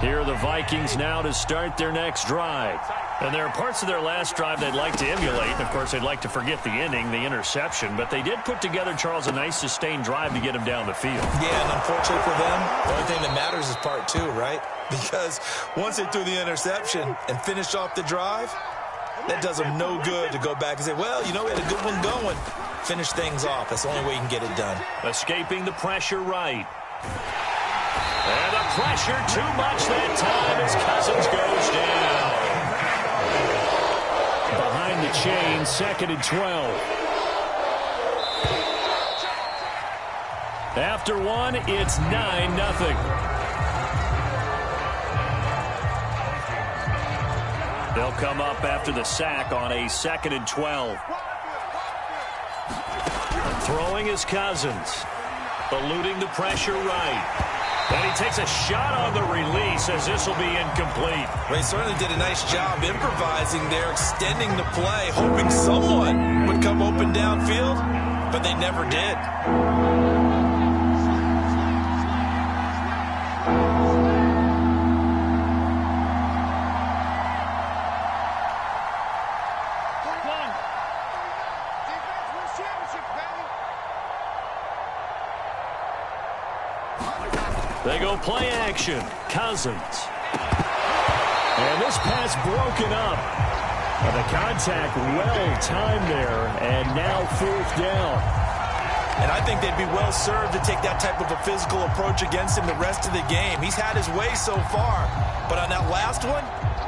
Here are the Vikings now to start their next drive. And there are parts of their last drive they'd like to emulate. And, of course, they'd like to forget the ending, the interception. But they did put together, Charles, a nice sustained drive to get him down the field. Yeah, and unfortunately for them, the only thing that matters is part two, right? Because once they threw the interception and finished off the drive, that does them no good to go back and say, well, you know, we had a good one going. Finish things off. That's the only way you can get it done. Escaping the pressure right. And the pressure too much that time as Cousins goes down. Behind the chain, 2nd and 12. After one, it's 9-0. They'll come up after the sack on a 2nd and 12. Throwing is Cousins. Eluding the pressure right. And he takes a shot on the release as this will be incomplete. Well, he certainly did a nice job improvising there, extending the play, hoping someone would come open downfield, but they never did. They go play action. Cousins. And this pass broken up. The contact well timed there, and now 4th down. And I think they'd be well served to take that type of a physical approach against him the rest of the game. He's had his way so far, but on that last one,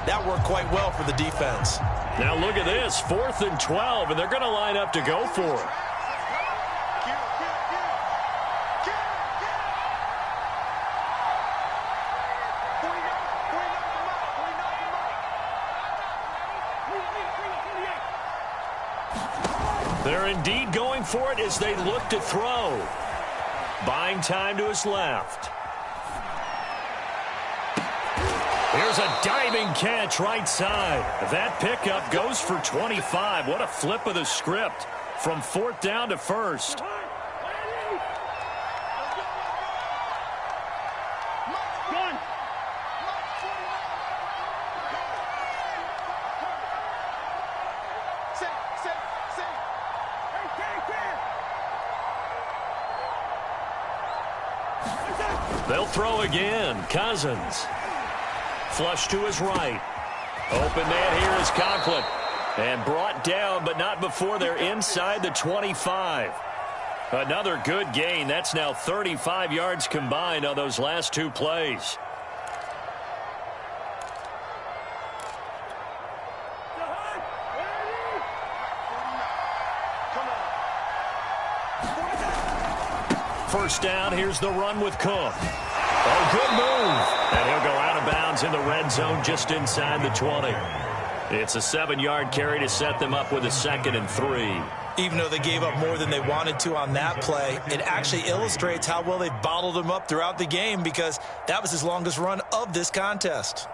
that worked quite well for the defense. Now look at this, 4th and 12, and they're going to line up to go for it. They're indeed going for it as they look to throw. Buying time to his left. Here's a diving catch right side. That pickup goes for 25. What a flip of the script from 4th down to 1st. They'll throw again. Cousins. Flush to his right. Open man here is Conklin. And brought down, but not before they're inside the 25. Another good gain. That's now 35 yards combined on those last 2 plays. First down, here's the run with Cook. Oh, good move. And he'll go out of bounds in the red zone just inside the 20. It's a 7-yard carry to set them up with a 2nd and 3. Even though they gave up more than they wanted to on that play, it actually illustrates how well they bottled him up throughout the game because that was his longest run of this contest.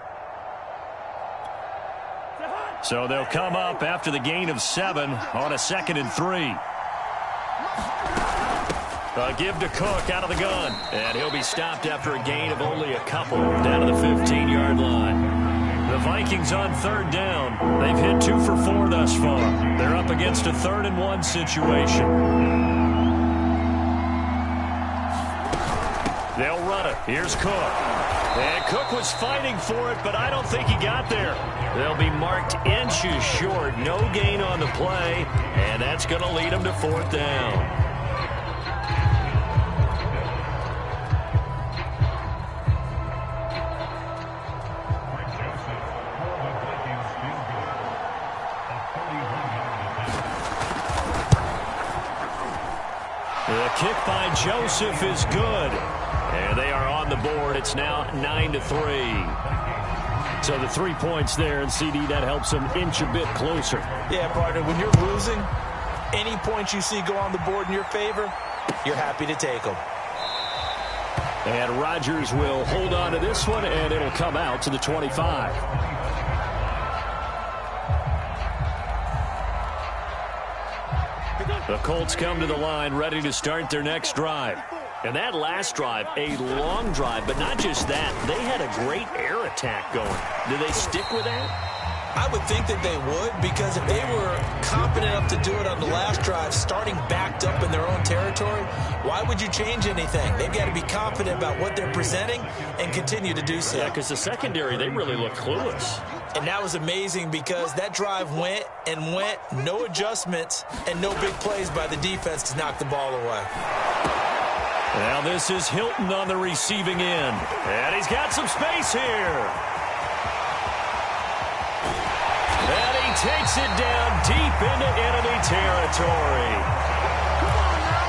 So they'll come up after the gain of 7 on a 2nd and 3. Give to Cook out of the gun. And he'll be stopped after a gain of only a couple down to the 15-yard line. The Vikings on 3rd down. They've hit 2 for 4 thus far. They're up against a 3rd and 1 situation. They'll run it. Here's Cook. And Cook was fighting for it, but I don't think he got there. They'll be marked inches short. No gain on the play, and that's going to lead them to 4th down. The kick by Joseph is good. And they are on the board. It's now 9-3. So the 3 points there, and CD, that helps them inch a bit closer. Yeah, partner, when you're losing, any points you see go on the board in your favor, you're happy to take them. And Rodgers will hold on to this one, and it'll come out to the 25. The Colts come to the line ready to start their next drive. And that last drive, a long drive, but not just that. They had a great air attack going. Do they stick with that? I would think that they would, because if they were confident enough to do it on the last drive, starting backed up in their own territory, why would you change anything? They've got to be confident about what they're presenting and continue to do so. Yeah, because the secondary, they really look clueless. And that was amazing because that drive went and went, no adjustments, and no big plays by the defense to knock the ball away. Now this is Hilton on the receiving end. And he's got some space here. And he takes it down deep into enemy territory.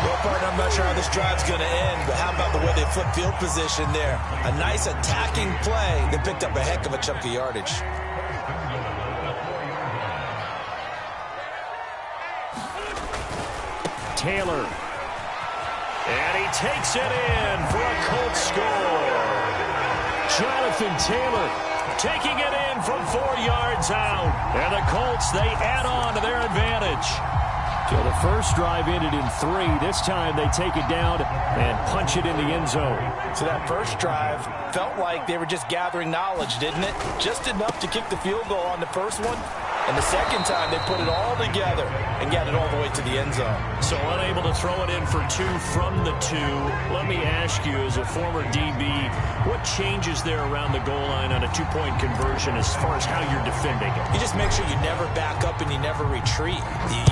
Well, partner, I'm not sure how this drive's going to end, but how about the way they flip field position there? A nice attacking play that picked up a heck of a chunk of yardage. Taylor. And he takes it in for a Colts score. Jonathan Taylor taking it in from 4 yards out. And the Colts, they add on to their advantage. So the first drive ended in 3. This time they take it down and punch it in the end zone. So that first drive felt like they were just gathering knowledge, didn't it? Just enough to kick the field goal on the first one. And the second time, they put it all together and got it all the way to the end zone. So unable to throw it in for 2 from the 2. Let me ask you, as a former DB, what changes there around the goal line on a 2-point conversion as far as how you're defending it? You just make sure you never back up and you never retreat.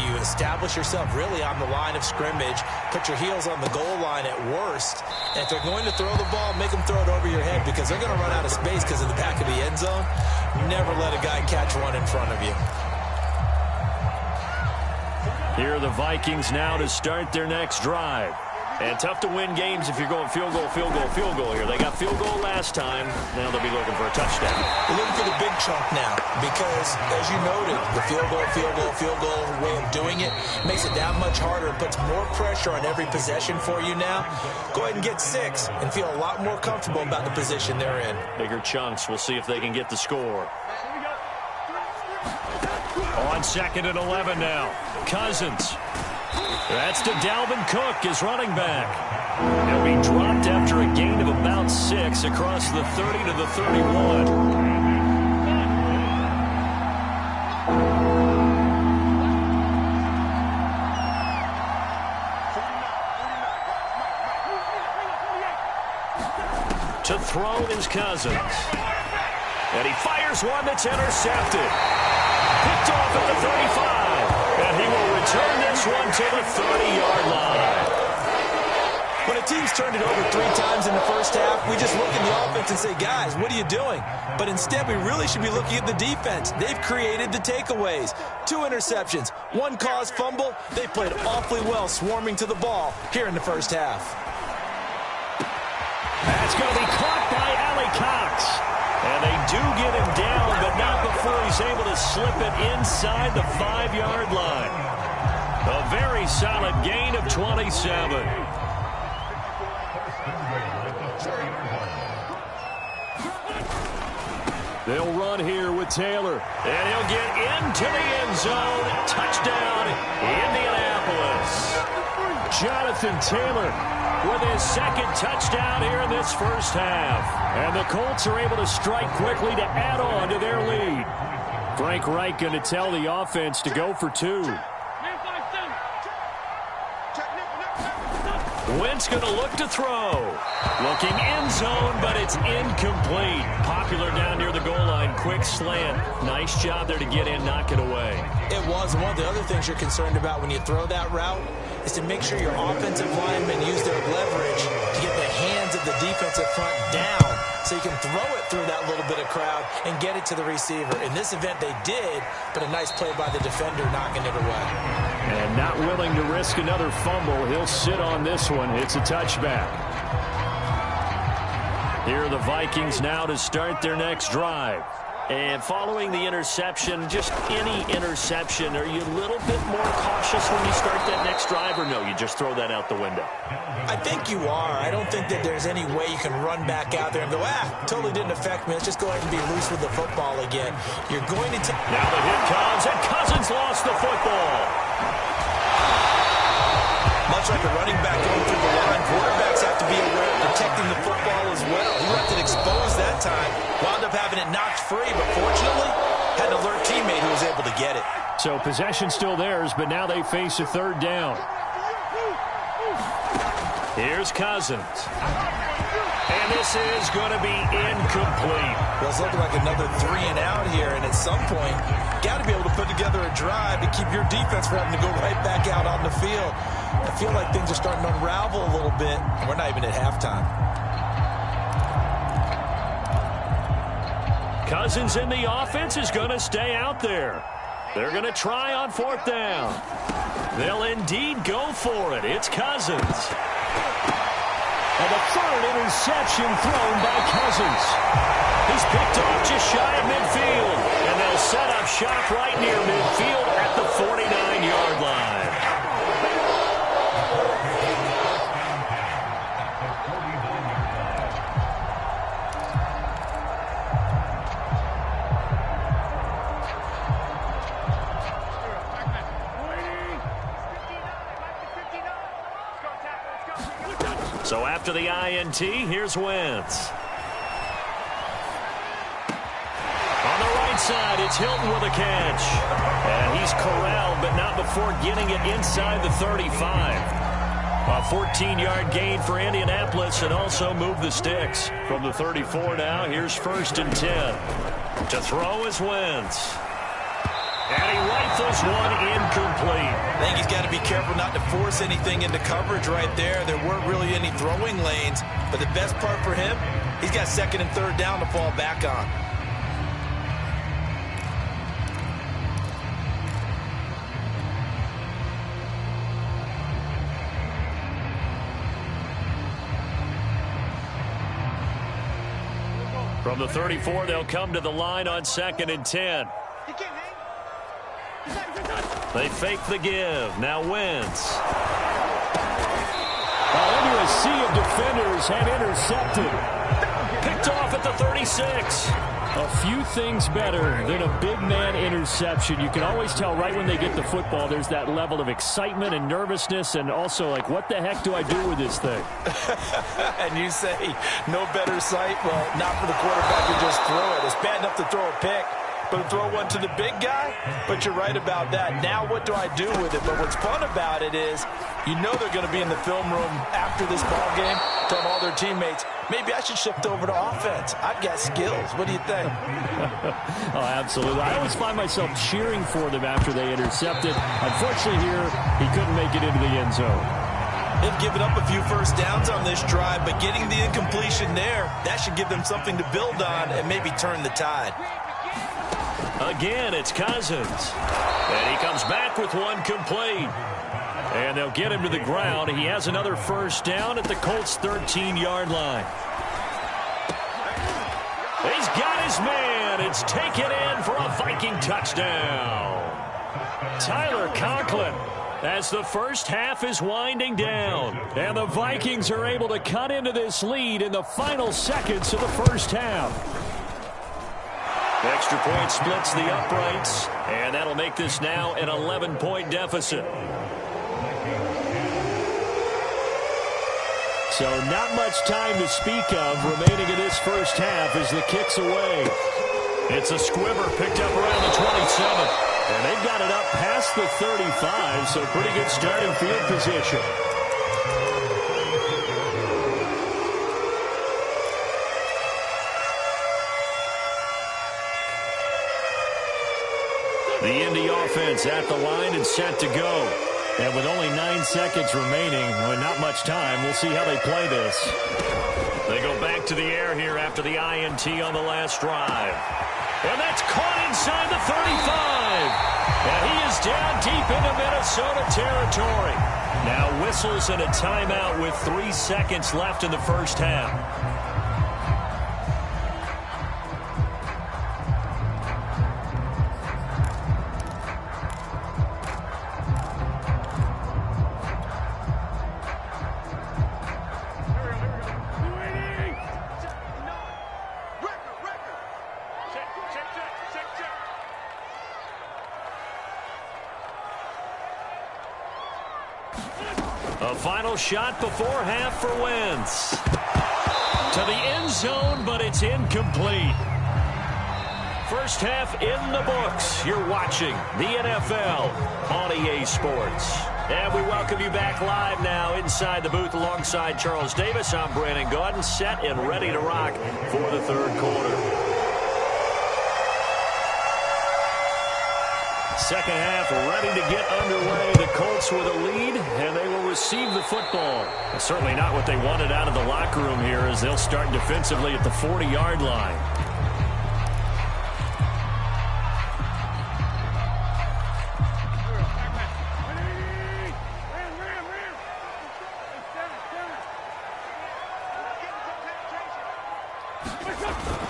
You establish yourself really on the line of scrimmage, put your heels on the goal line at worst, and if they're going to throw the ball, make them throw it over your head because they're going to run out of space because of the back of the end zone. Never let a guy catch one in front of you. Here are the Vikings now to start their next drive. And tough to win games if you're going field goal, field goal, field goal here. They got field goal last time. Now they'll be looking for a touchdown. They're looking for the big chunk now because, as you noted, the field goal way of doing it makes it that much harder. It puts more pressure on every possession for you now. Go ahead and get 6 and feel a lot more comfortable about the position they're in. Bigger chunks. We'll see if they can get the score. On 2nd and 11 now. Cousins. That's to Dalvin Cook, his running back. He'll be dropped after a gain of about 6 across the 30 to the 31. To throw is Cousins. And he fires one that's intercepted. Picked off at the 35. And he will return this one to the 30-yard line. When a team's turned it over 3 times in the first half, we just look at the offense and say, guys, what are you doing? But instead, we really should be looking at the defense. They've created the takeaways. 2 interceptions, 1 caused fumble. They played awfully well swarming to the ball here in the first half. That's going to be caught by Allie Cox. And they do get him down, but not before he's able to slip it inside the 5-yard line. A very solid gain of 27. They'll run here with Taylor. And he'll get into the end zone. Touchdown, Indianapolis. Jonathan Taylor with his 2nd touchdown here in this first half. And the Colts are able to strike quickly to add on to their lead. Frank Reich going to tell the offense to go for 2. Wentz going to look to throw. Looking end zone, but it's incomplete. Popular down near the goal line. Quick slant. Nice job there to get in, knock it away. It was. One of the other things you're concerned about when you throw that route is to make sure your offensive linemen use their leverage to get the hands of the defensive front down so you can throw it through that little bit of crowd and get it to the receiver. In this event, they did, but a nice play by the defender knocking it away. And not willing to risk another fumble. He'll sit on this one. It's a touchback. Here are the Vikings now to start their next drive. And following the interception, just any interception, are you a little bit more cautious when you start that next drive, or no, you just throw that out the window? I think you are. I don't think that there's any way you can run back out there and go, totally didn't affect me. Let's just go ahead and be loose with the football again. You're going to take... Now the hit comes, and Cousins lost the football. Much like a running back going through the line, quarterbacks have be aware of protecting the football as well. He left it exposed that time, wound up having it knocked free, but fortunately had an alert teammate who was able to get it. So possession still theirs, but now they face a third down. Here's Cousins. And this is going to be incomplete. Well, it's looking like another 3 and out here, and at some point, got to be able to put together a drive to keep your defense from having to go right back out on the field. I feel like things are starting to unravel a little bit. We're not even at halftime. Cousins in the offense is going to stay out there. They're going to try on 4th down. They'll indeed go for it. It's Cousins. And the third interception thrown by Cousins. He's picked off just shy of midfield. And they'll set up shop right near midfield at the 49-yard line. So after the INT, here's Wentz. On the right side, it's Hilton with a catch. And he's corralled, but not before getting it inside the 35. A 14-yard gain for Indianapolis and also move the sticks. From the 34 now, here's 1st and 10. To throw is Wentz. And he rifles one incomplete. I think he's got to be careful not to force anything into coverage right there. There weren't really any throwing lanes. But the best part for him, he's got 2nd and 3rd down to fall back on. From the 34, they'll come to the line on 2nd and 10. They fake the give. Now Wentz. Into a sea of defenders and intercepted. Picked off at the 36. A few things better than a big man interception. You can always tell right when they get the football, there's that level of excitement and nervousness and also like, what the heck do I do with this thing? And you say, no better sight? Well, not for the quarterback to just throw it. It's bad enough to throw a pick, but to throw one to the big guy? But you're right about that. Now what do I do with it? But what's fun about it is you know they're going to be in the film room after this ball game, telling all their teammates, maybe I should shift over to offense. I've got skills. What do you think? Oh, absolutely. I always find myself cheering for them after they intercepted. Unfortunately here, he couldn't make it into the end zone. They've given up a few first downs on this drive, but getting the incompletion there, that should give them something to build on and maybe turn the tide. Again, it's Cousins. And he comes back with one complete. And they'll get him to the ground. He has another first down at the Colts' 13-yard line. He's got his man. It's taken in for a Viking touchdown. Tyler Conklin, as the first half is winding down. And the Vikings are able to cut into this lead in the final seconds of the first half. Extra point splits the uprights, and that'll make this now an 11-point deficit. So not much time to speak of remaining in this first half as the kick's away. It's a squibber picked up around the 27. And they've got it up past the 35, so pretty good starting field position. The Indy offense at the line and set to go. And with only 9 seconds remaining, with not much time, we'll see how they play this. They go back to the air here after the INT on the last drive. And that's caught inside the 35. And he is down deep into Minnesota territory. Now whistles and a timeout with 3 seconds left in the first half. A final shot before half for Wentz. To the end zone, but it's incomplete. First half in the books. You're watching the NFL on EA Sports. And we welcome you back live now inside the booth alongside Charles Davis. I'm Brandon Gaudin, set and ready to rock for the third quarter. Second half ready to get underway. The Colts with a lead, and they will receive the football. Certainly not what they wanted out of the locker room here as they'll start defensively at the 40-yard line.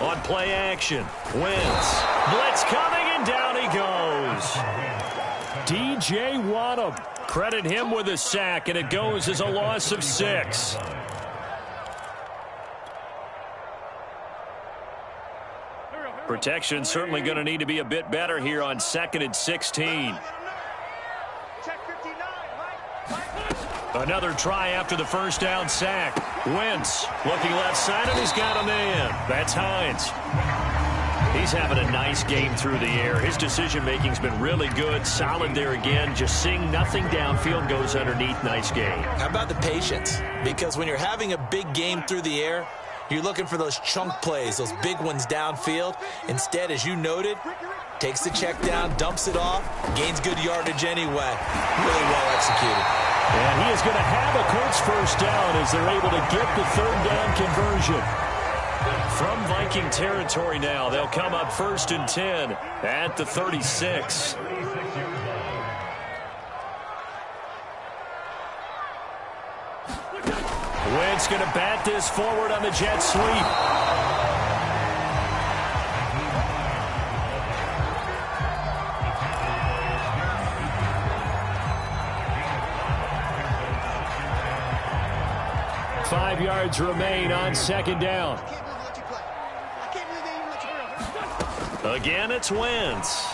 On play action, Wentz. Blitz coming, and down he goes. D.J. Waddle. Credit him with a sack, and it goes as a loss of 6. Protection certainly going to need to be a bit better here on 2nd and 16. Another try after the first down sack. Wentz looking left side, and he's got a man. That's Hines. He's having a nice game through the air. His decision-making's been really good. Solid there again. Just seeing nothing downfield, goes underneath. Nice game. How about the patience? Because when you're having a big game through the air, you're looking for those chunk plays, those big ones downfield. Instead, as you noted, takes the check down, dumps it off, gains good yardage anyway. Really well executed. And he is going to have a Colts first down as they're able to get the third down conversion. From Viking territory now, they'll come up 1st and 10 at the 36. Wentz going to bat this forward on the jet sweep. Five yards remain on second down. Again, it's Wentz.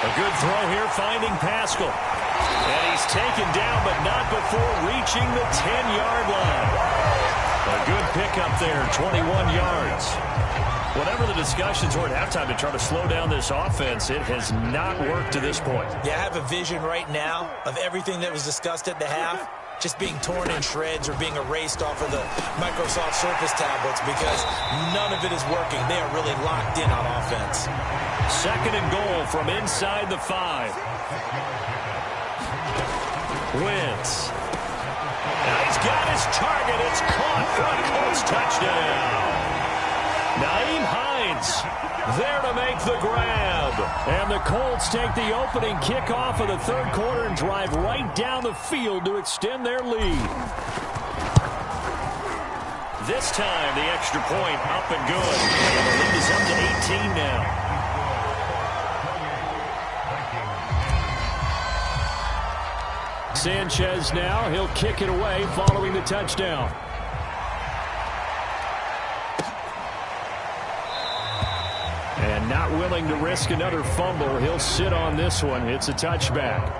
A good throw here, finding Pascal. And he's taken down, but not before reaching the 10-yard line. A good pickup there, 21 yards. Whatever the discussions were at halftime to try to slow down this offense, it has not worked to this point. Yeah, I have a vision right now of everything that was discussed at the half just being torn in shreds or being erased off of the Microsoft Surface tablets because none of it is working. They are really locked in on offense. Second and goal from inside the 5. Wentz. Now he's got his target. It's caught for a Colts touchdown. Naeem Hines there to make the grab. And the Colts take the opening kickoff of the third quarter and drive right down the field to extend their lead. This time, the extra point up and good. And the lead is up to 18 now. Sanchez now, he'll kick it away following the touchdown. And not willing to risk another fumble. He'll sit on this one. It's a touchback.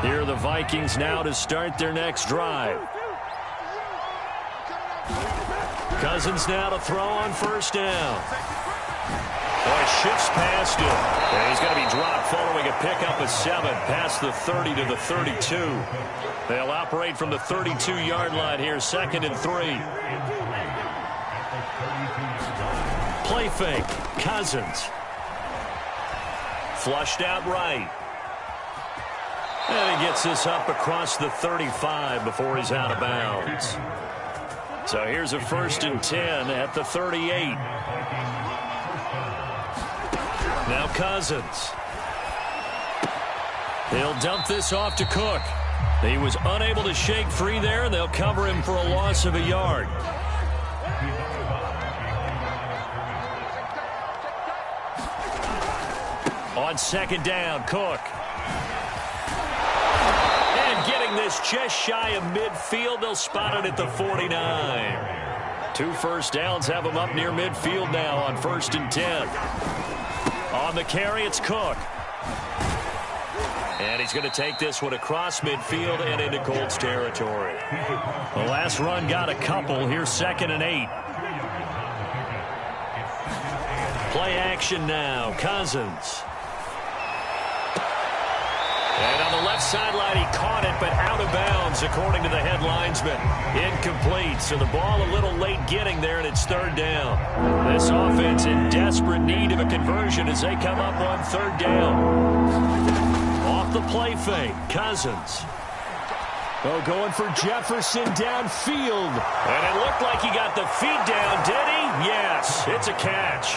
Here are the Vikings now to start their next drive. Cousins now to throw on first down. Boy, shifts past him. And he's going to be dropped following a pickup of 7 past the 30 to the 32. They'll operate from the 32-yard line here, 2nd and 3. Play fake. Cousins. Flushed out right. And he gets this up across the 35 before he's out of bounds. So here's a 1st and 10 at the 38. Now Cousins. He'll dump this off to Cook. He was unable to shake free there, and they'll cover him for a loss of a yard. On second down, Cook. And getting this just shy of midfield, they'll spot it at the 49. 2 first downs have them up near midfield now on 1st and 10. On the carry, it's Cook. And he's going to take this one across midfield and into Colts territory. The last run got a couple. Here's 2nd and 8. Play action now. Cousins. And on the left sideline, he caught it, but out of bounds, according to the head linesman. Incomplete, so the ball a little late getting there, and it's 3rd down. This offense in desperate need of a conversion as they come up on 3rd down. Off the play fake, Cousins. Oh, going for Jefferson downfield. And it looked like he got the feet down, did he? Yes, it's a catch.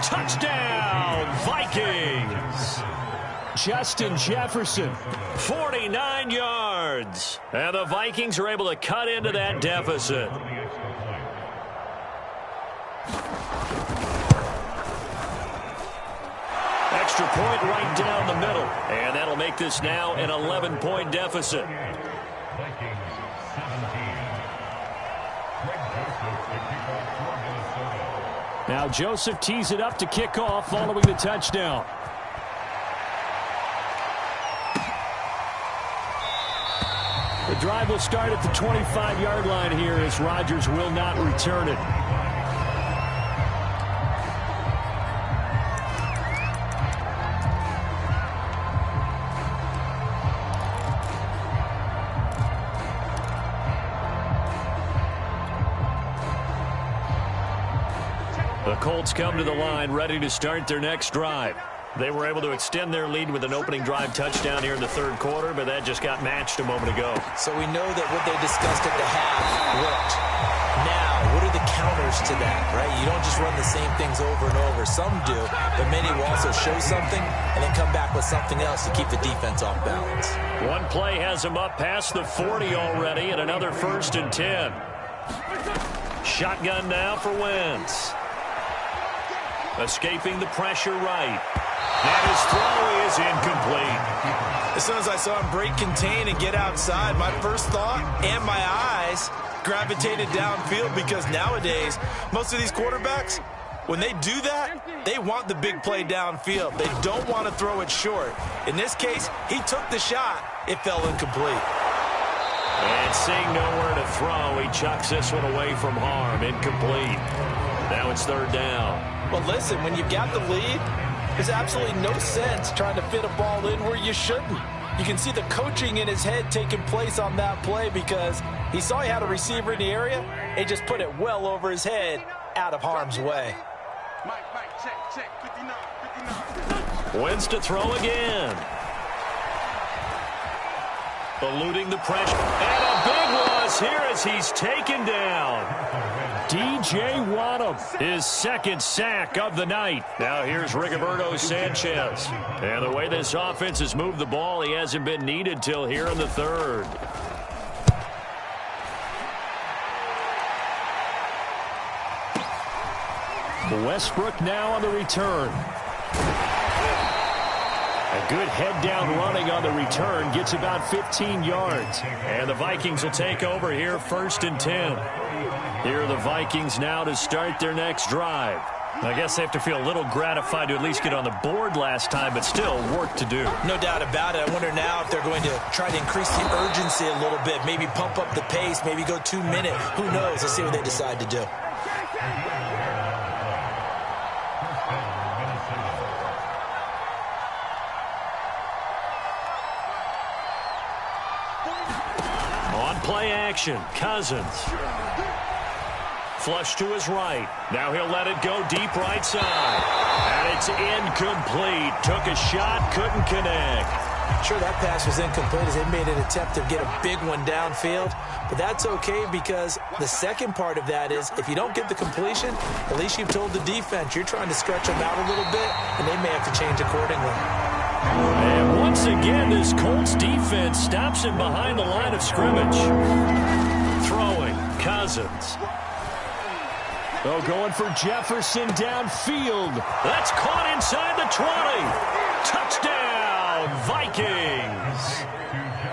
Touchdown, Vikings. Justin Jefferson, 49 yards. And the Vikings are able to cut into that deficit. Extra point right down the middle. And that'll make this now an 11-point deficit. Now Joseph tees it up to kick off following the touchdown. The drive will start at the 25-yard line here as Rodgers will not return it. The Colts come to the line ready to start their next drive. They were able to extend their lead with an opening drive touchdown here in the 3rd quarter, but that just got matched a moment ago. So we know that what they discussed at the half worked. Now, what are the counters to that, right? You don't just run the same things over and over. Some do, but many will also show something and then come back with something else to keep the defense off balance. One play has them up past the 40 already, and another 1st and 10. Shotgun now for Wentz. Escaping the pressure right. And his throw is incomplete. As soon as I saw him break contain and get outside, my first thought and my eyes gravitated downfield because nowadays, most of these quarterbacks, when they do that, they want the big play downfield. They don't want to throw it short. In this case, he took the shot. It fell incomplete. And seeing nowhere to throw, he chucks this one away from harm. Incomplete. Now it's 3rd down. Well, listen, when you've got the lead, there's absolutely no sense trying to fit a ball in where you shouldn't. You can see the coaching in his head taking place on that play because he saw he had a receiver in the area and he just put it well over his head out of harm's way. Wins to throw again. Eluding the pressure. And a big loss here as he's taken down. DJ Waddle, his 2nd sack of the night. Now here's Rigoberto Sanchez. And the way this offense has moved the ball, he hasn't been needed till here in the 3rd. Westbrook now on the return. A good head-down running on the return gets about 15 yards. And the Vikings will take over here 1st and 10. Here are the Vikings now to start their next drive. I guess they have to feel a little gratified to at least get on the board last time, but still work to do. No doubt about it. I wonder now if they're going to try to increase the urgency a little bit, maybe pump up the pace, maybe go 2-minute. Who knows? Let's see what they decide to do. On play action, Cousins. Flush to his right. Now he'll let it go deep right side. And it's incomplete. Took a shot, couldn't connect. Sure, that pass was incomplete as they made an attempt to get a big one downfield. But that's okay because the second part of that is if you don't get the completion, at least you've told the defense you're trying to stretch them out a little bit, and they may have to change accordingly. And once again, this Colts defense stops him behind the line of scrimmage. Throwing, Cousins. Oh, going for Jefferson downfield. That's caught inside the 20. Touchdown, Vikings.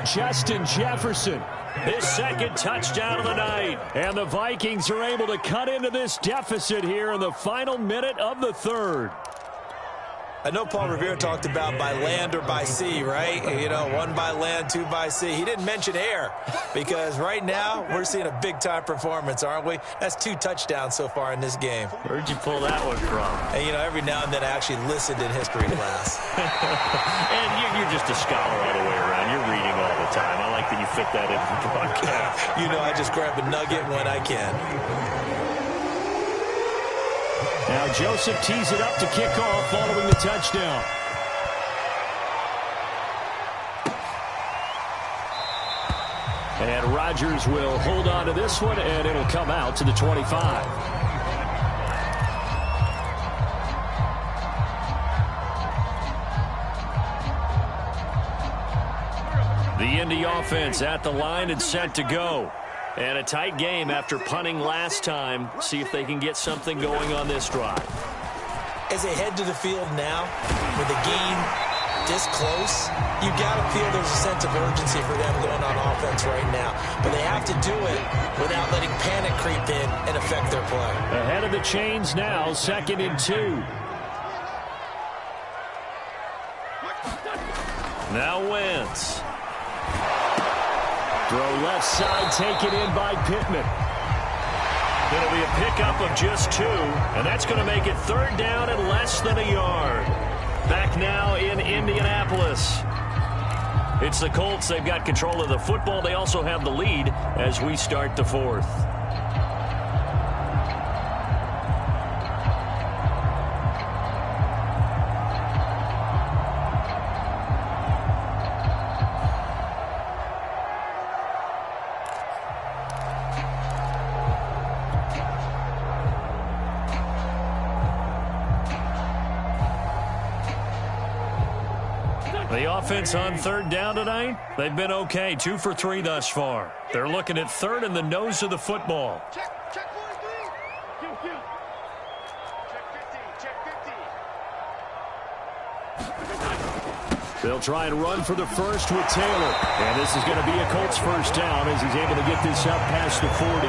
Justin Jefferson, his 2nd touchdown of the night. And the Vikings are able to cut into this deficit here in the final minute of the 3rd. I know Paul Revere talked about by land or by sea, right? You know, 1 by land, 2 by sea. He didn't mention air because right now we're seeing a big-time performance, aren't we? That's 2 touchdowns so far in this game. Where'd you pull that one from? And, you know, every now and then I actually listened in history class. And you're just a scholar all the way around. You're reading all the time. I like that you fit that into the broadcast. You know, I just grab a nugget when I can. Now Joseph tees it up to kick off following the touchdown. And Rodgers will hold on to this one, and it'll come out to the 25. The Indy offense at the line and set to go. And a tight game after punting last time. See if they can get something going on this drive. As they head to the field now, with the game this close, you got to feel there's a sense of urgency for them going on offense right now. But they have to do it without letting panic creep in and affect their play. Ahead of the chains now, 2nd and 2. Now Wentz. Throw left side taken in by Pittman. It'll be a pickup of just 2, and that's going to make it 3rd down and less than a yard. Back now in Indianapolis. It's the Colts. They've got control of the football. They also have the lead as we start the 4th. The offense on 3rd down tonight, they've been okay. 2 for 3 thus far. They're looking at 3rd in the nose of the football. Check 1, 3. Check 50. They'll try and run for the first with Taylor. And this is going to be a Colts first down as he's able to get this up past the 40.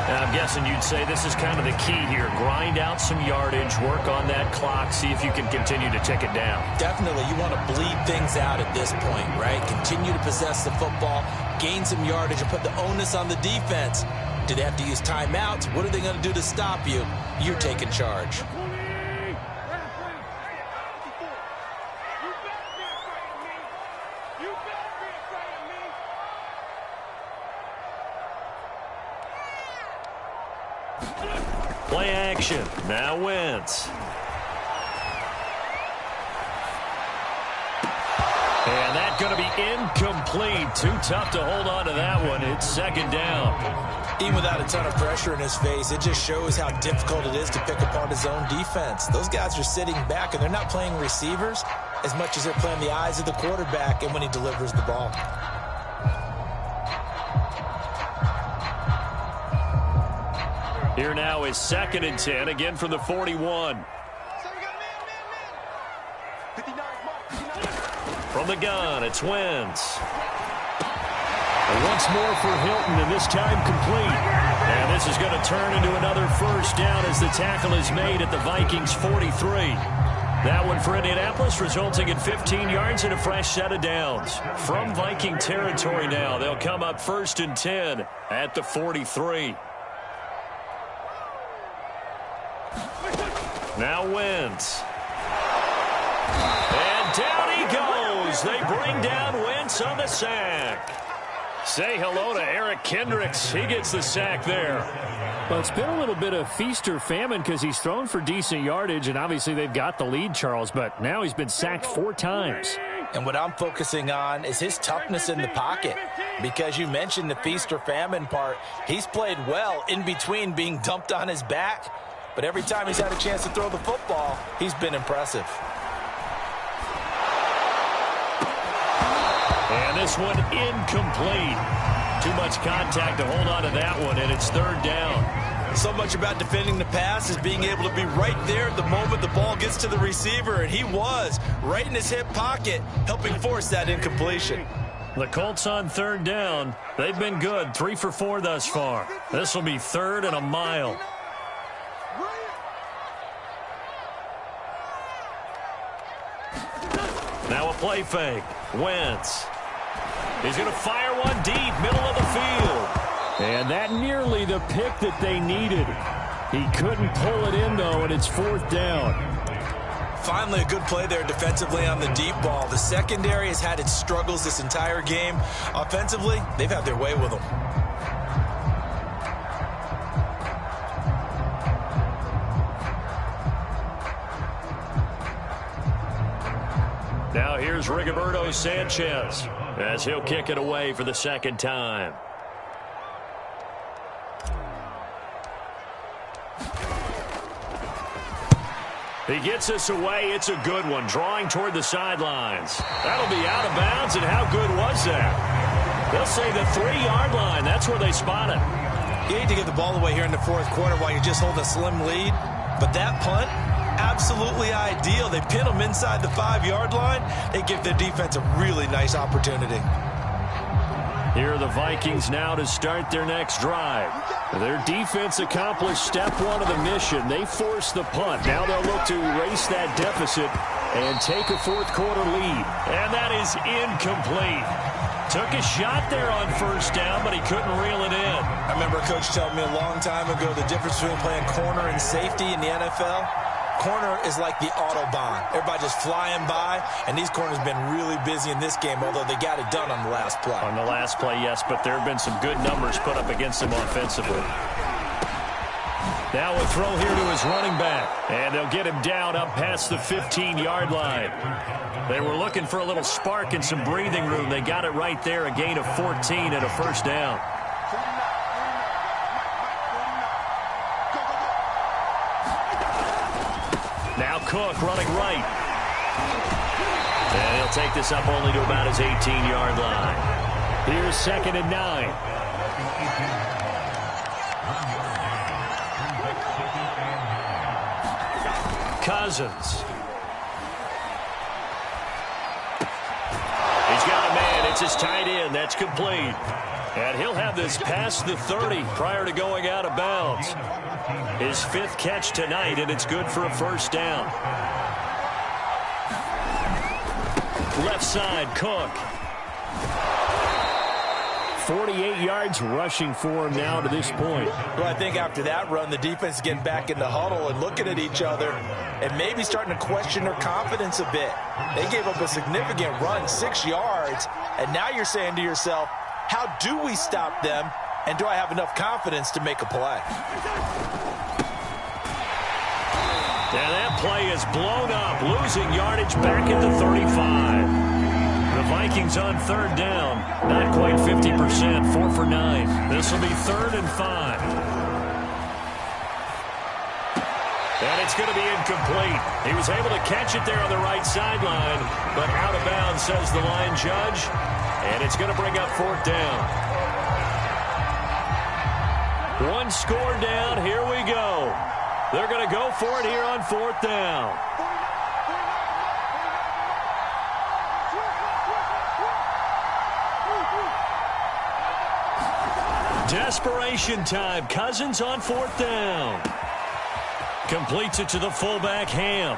And I'm guessing you'd say this is kind of the key here. Grind out some yardage, work on that clock, see if you can continue to tick it down. Definitely. You want to bleed things out at this point, right? Continue to possess the football, gain some yardage, and put the onus on the defense. Do they have to use timeouts? What are they going to do to stop you? You're taking charge. Play action. Now Wentz. And that's going to be incomplete. Too tough to hold on to that one. It's 2nd down. Even without a ton of pressure in his face, it just shows how difficult it is to pick apart his own defense. Those guys are sitting back, and they're not playing receivers as much as they're playing the eyes of the quarterback and when he delivers the ball. Here now is 2nd and 10, again from the 41. From the gun, it's Wentz. Once more for Hilton, and this time complete. And this is going to turn into another first down as the tackle is made at the Vikings' 43. That one for Indianapolis, resulting in 15 yards and a fresh set of downs. From Viking territory now, they'll come up 1st and 10 at the 43. Now Wentz. And down he goes. They bring down Wentz on the sack. Say hello to Eric Kendricks. He gets the sack there. Well, it's been a little bit of feast or famine because he's thrown for decent yardage, and obviously they've got the lead, Charles, but now he's been sacked 4 times. And what I'm focusing on is his toughness in the pocket. Because you mentioned the feast or famine part, he's played well in between being dumped on his back. But every time he's had a chance to throw the football, he's been impressive. And this one incomplete. Too much contact to hold on to that one, and it's 3rd down. So much about defending the pass is being able to be right there at the moment the ball gets to the receiver, and he was right in his hip pocket, helping force that incompletion. The Colts on 3rd down. They've been good, 3 for 4 thus far. This will be 3rd and a mile. play fake. Wentz. He's going to fire one deep, middle of the field. And that nearly the pick that they needed. He couldn't pull it in, though, and it's 4th down. Finally, a good play there defensively on the deep ball. The secondary has had its struggles this entire game. Offensively, they've had their way with them. Now here's Rigoberto Sanchez as he'll kick it away for the 2nd time. He gets us away. It's a good one. Drawing toward the sidelines. That'll be out of bounds, and how good was that? They'll say the 3-yard line. That's where they spot it. You hate to get the ball away here in the 4th quarter while you just hold a slim lead, but that punt, absolutely ideal. They pin them inside the 5-yard line. They give their defense a really nice opportunity. Here are the Vikings now to start their next drive. Their defense accomplished step 1 of the mission. They forced the punt. Now they'll look to erase that deficit and take a 4th quarter lead. And that is incomplete. Took a shot there on 1st down, but he couldn't reel it in. I remember a coach telling me a long time ago the difference between playing corner and safety in the NFL. Corner is like the Autobahn. Everybody just flying by, and these corners have been really busy in this game, although they got it done on the last play. On the last play, yes, but there have been some good numbers put up against them offensively. Now a throw here to his running back, and they'll get him down up past the 15-yard line. They were looking for a little spark and some breathing room. They got it right there, a gain of 14 and a 1st down. Now Cook running right. And he'll take this up only to about his 18-yard line. Here's 2nd and 9. Cousins. He's got a man. It's his tight end. That's complete. And he'll have this past the 30 prior to going out of bounds. His 5th catch tonight, and it's good for a 1st down. Left side, Cook. 48 yards rushing for him now to this point. Well, I think after that run, the defense is getting back in the huddle and looking at each other and maybe starting to question their confidence a bit. They gave up a significant run, 6 yards, and now you're saying to yourself, how do we stop them, and do I have enough confidence to make a play? And that play is blown up, losing yardage back at the 35. The Vikings on 3rd down, not quite 50%, 4 for 9. This will be 3rd and 5. And it's going to be incomplete. He was able to catch it there on the right sideline, but out of bounds, says the line judge. And it's going to bring up 4th down. 1 score down. Here we go. They're going to go for it here on 4th down. Desperation time. Cousins on 4th down. Completes it to the fullback, Ham.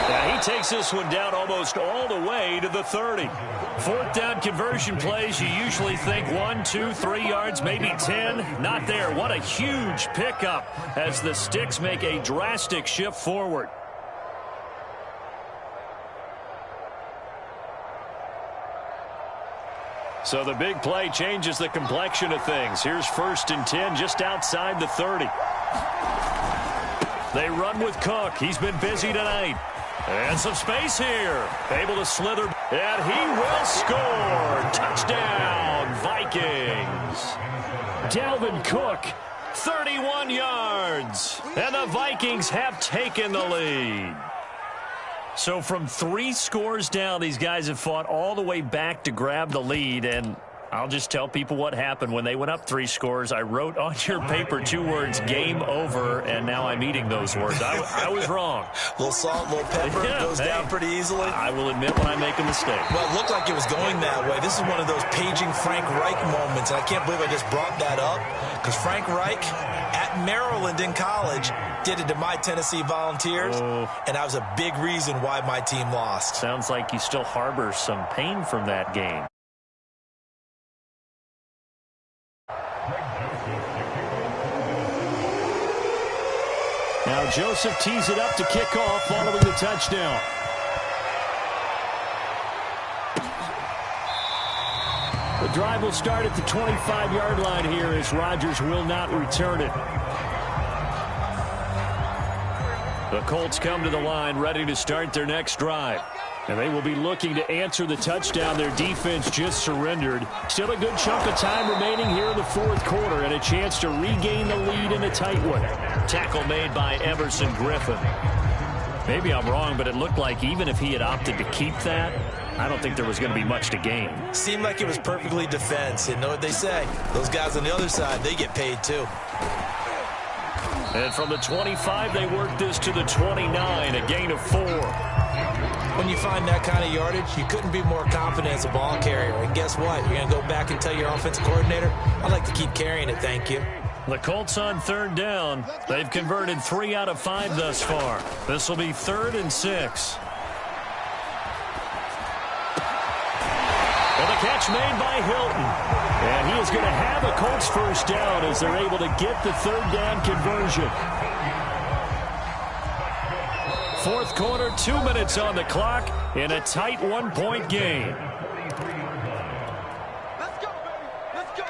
Now he takes this one down almost all the way to the 30. 4th down conversion plays, you usually think 1, 2, 3 yards, maybe 10. Not there. What a huge pickup as the Sticks make a drastic shift forward. So the big play changes the complexion of things. Here's 1st and 10 just outside the 30. They run with Cook. He's been busy tonight. And some space here. Able to slither. And he will score. Touchdown, Vikings. Dalvin Cook, 31 yards. And the Vikings have taken the lead. So from 3 scores down, these guys have fought all the way back to grab the lead. And I'll just tell people what happened when they went up 3 scores. I wrote on your paper 2 words, game over, and now I'm eating those words. I was wrong. A little salt, a little pepper, goes down pretty easily. I will admit when I make a mistake. Well, it looked like it was going that way. This is one of those paging Frank Reich moments, and I can't believe I just brought that up, because Frank Reich at Maryland in college did it to my Tennessee Volunteers, and that was a big reason why my team lost. Sounds like you still harbor some pain from that game. Now Joseph tees it up to kick off following the touchdown. The drive will start at the 25-yard line here as Rodgers will not return it. The Colts come to the line ready to start their next drive. And they will be looking to answer the touchdown their defense just surrendered. Still a good chunk of time remaining here in the 4th quarter and a chance to regain the lead in a tight one. Tackle made by Everson Griffin. Maybe I'm wrong, but it looked like even if he had opted to keep that, I don't think there was going to be much to gain. Seemed like it was perfectly defense. And know what they say? Those guys on the other side, they get paid too. And from the 25, they work this to the 29, a gain of 4. When you find that kind of yardage, you couldn't be more confident as a ball carrier. And guess what? You're going to go back and tell your offensive coordinator, I'd like to keep carrying it, thank you. The Colts on 3rd down. They've converted 3 out of 5 thus far. This will be 3rd and 6. And the catch made by Hilton. And he is going to have a Colts first down as they're able to get the 3rd down conversion. 4th quarter, 2 minutes on the clock in a tight 1-point game. Let's go, baby. Let's go.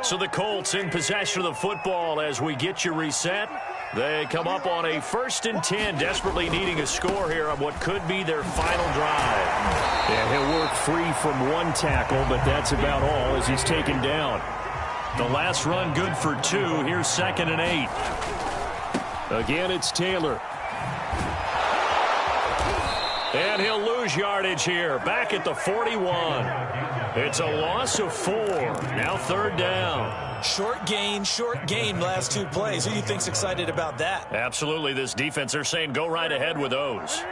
So the Colts in possession of the football as we get you reset. They come up on a 1st and 10, desperately needing a score here on what could be their final drive. Yeah, he'll work free from 1 tackle, but that's about all as he's taken down. The last run good for 2. Here's 2nd and 8. Again, it's Taylor. And he'll lose yardage here, back at the 41. It's a loss of 4. Now 3rd down. Short gain last 2 plays. Who do you think's excited about that? Absolutely. This defense, they're saying go right ahead with those.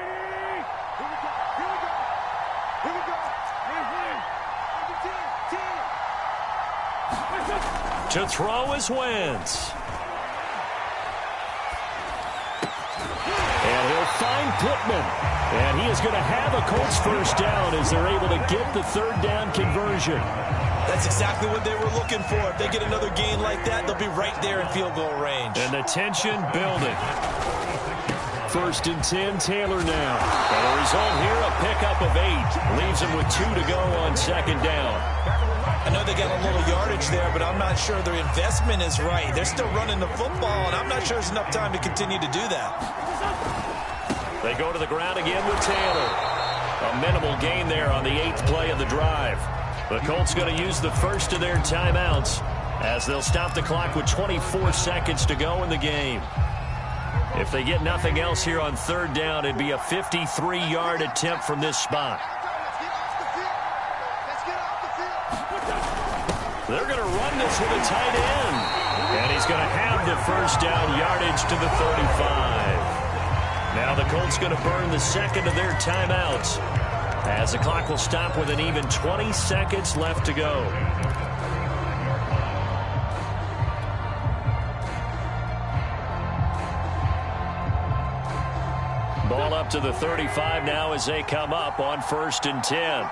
To throw is Wentz. And he'll find Pittman. And he is going to have a Colts first down as they're able to get the 3rd down conversion. That's exactly what they were looking for. If they get another gain like that, they'll be right there in field goal range. And the tension building. 1st and 10, Taylor now. And the result here, a pickup of 8. Leaves him with 2 to go on 2nd down. I know they got a little yardage there, but I'm not sure their investment is right. They're still running the football, and I'm not sure there's enough time to continue to do that. They go to the ground again with Taylor. A minimal gain there on the 8th play of the drive. The Colts going to use the first of their timeouts as they'll stop the clock with 24 seconds to go in the game. If they get nothing else here on 3rd down, it'd be a 53-yard attempt from this spot. They're going to run this with a tight end. And he's going to have the first down yardage to the 35. Now the Colts going to burn the 2nd of their timeouts as the clock will stop with an even 20 seconds left to go. Ball up to the 35 now as they come up on 1st and 10.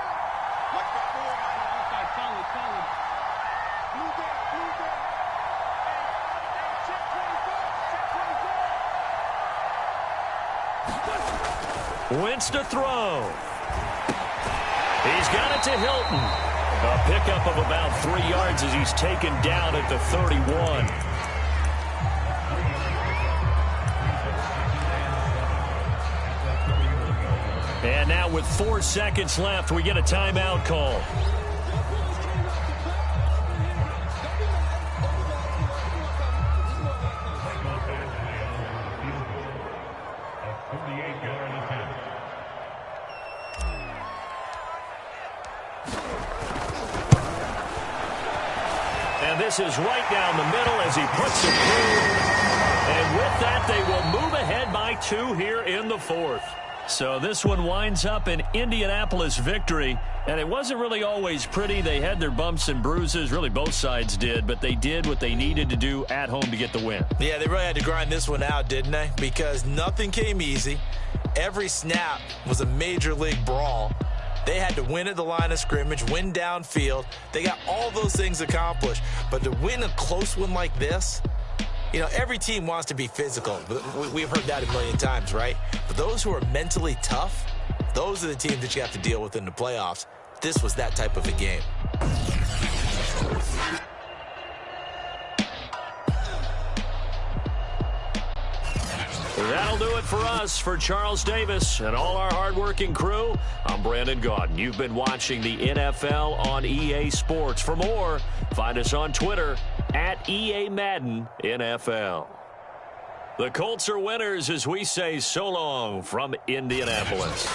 Wentz to throw. He's got it to Hilton. A pickup of about 3 yards as he's taken down at the 31. And now with 4 seconds left, we get a timeout call. And this is right down the middle as he puts it through. And with that, they will move ahead by 2 here in the 4th. So this one winds up an Indianapolis victory. And it wasn't really always pretty. They had their bumps and bruises. Really, both sides did. But they did what they needed to do at home to get the win. Yeah, they really had to grind this one out, didn't they? Because nothing came easy. Every snap was a major league brawl. They had to win at the line of scrimmage, win downfield. They got all those things accomplished. But to win a close one like this, you know, every team wants to be physical. We've heard that a million times, right? But those who are mentally tough, those are the teams that you have to deal with in the playoffs. This was that type of a game. That'll do it for us. For Charles Davis and all our hardworking crew, I'm Brandon Gaudin. You've been watching the NFL on EA Sports. For more, find us on Twitter at EA Madden NFL. The Colts are winners as we say so long from Indianapolis.